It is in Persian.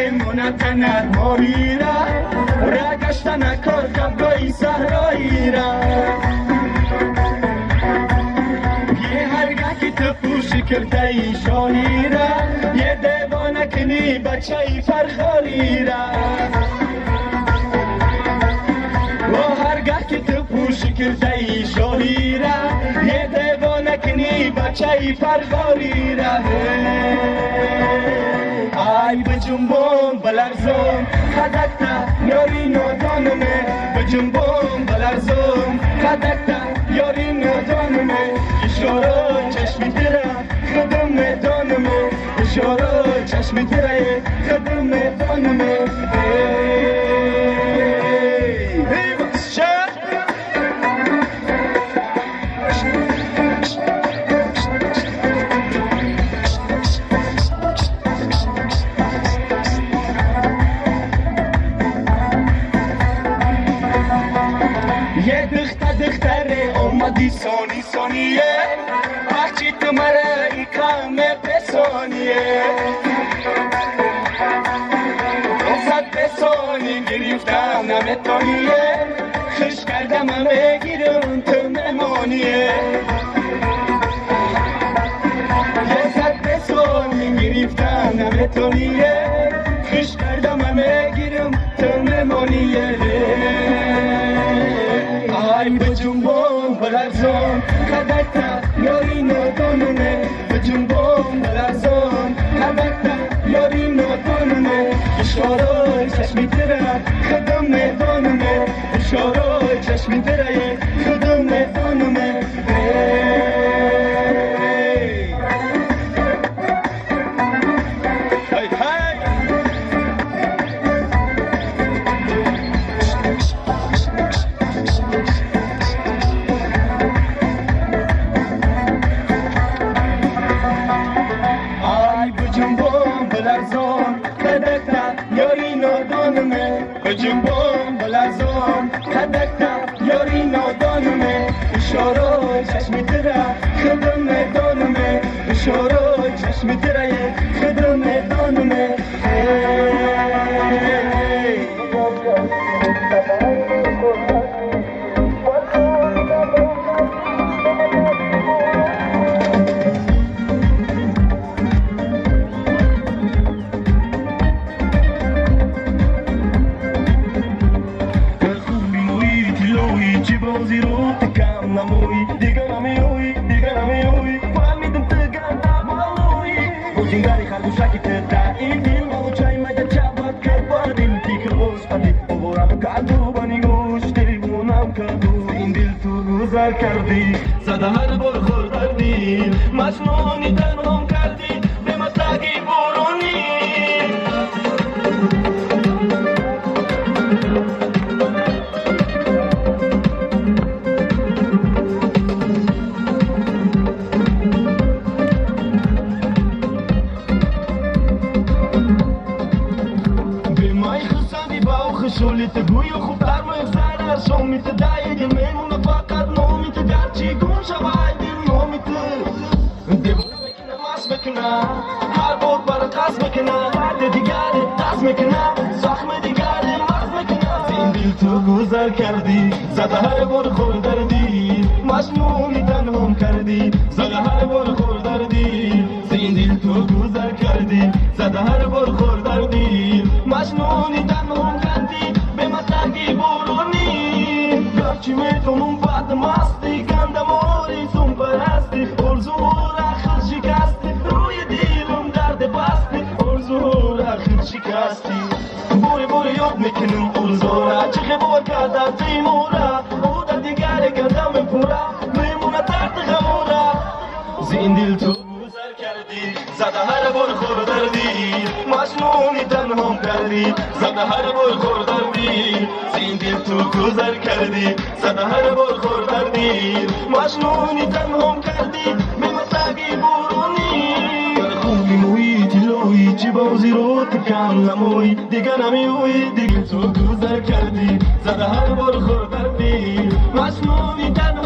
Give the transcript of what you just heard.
میمونه تنت ماری را گشتن کار کبگاهی صحرایی را یه هرگاه که تو پوشی کرده ای شاهی را یه دیوانه کنی بچه ای فرخاری را و هرگاه که تو پوشی کرده ای شاهی را یه دیوانه کنی بچه ای فرخاری را ای بجنبون بلرزم خدکتا یاری نادانمه بجنبون بلرزم خدکتا یاری نادانمه اشاره چشمی تره خودم میدانمه اشاره چشمی تره خودم میدانمه یه دختره اومدی ثانیه بچی تو مره ای کامه پسانیه رسد پسانی گریفتم نمیتونیه خوش کردم همه گیرم تو ممانیه رسد پسانی گریفتم نمیتونیه خوش کردم همه گیرم تو ممانیه ای بجنبون بلرزون خدکتا یاری نادانمه بجنبون بلرزون خدکتا یاری نادانمه اشاره چشمی تره خودم میدانمه اشاره چشمی تره خودم میدانمه بجنبون بلرزون خدکتا یاری نادانمه اشاره چشمی تره خودم میدانمه اشاره چشمی تره خودم میدانمه بازی رو تکم نموی دیگه نمیوی فهمیدم تو گنده بالوی بوجینگاری خرگوشکی تتا این دل موچای مگه چبت کرد بردیم تیک روش قدی ببورم کردو بانی گوش تلیفونم کردو این دل تو گذر کردی زده هر بار خوردردی مجنونی تنهام کردی به مسلقی برونی شولیت گوی خوب در مغزر شو میت دایگه میمونه فقط نومیت گرچی گم شوای دل نومیت دیوونه بکنه ماس بکنه هر بار برای قصد بکنه درد دیگر دست میکنه زخم دیگر مرز میکنه این دل تو گذر کردی زده هر بار خوردردی مجنونی تنهام کردی زده هر بار خوردردی این دل تو گذر کردی زده هر بار خوردردی مجنونی تنهام کردی به مسلقی برونی گرچی میتونم بعد مستی گندم آریزون پرستی ارزور آخر شکستی روی دیلم درد بستی ارزور آخر شکستی بوری یاد میکنم ارزورا چه خبار کردم تیمورا او در دیگر گردم پورا میمونه درد غمورا زین دل تو گذر کردی زده هر بار خوردردی مجنونی تنهام کردی زده هر بار خوردردی زین دل تو گذر کردی زده هر بار خوردردی مجنونی تنهام کردی به مسلقی برونی در خوبی مویی تلوی چی بازی رو تکم نموی دیگه نمیوی دیگه تو گذر کردی زده هر بار خوردردی مجنونی تنهام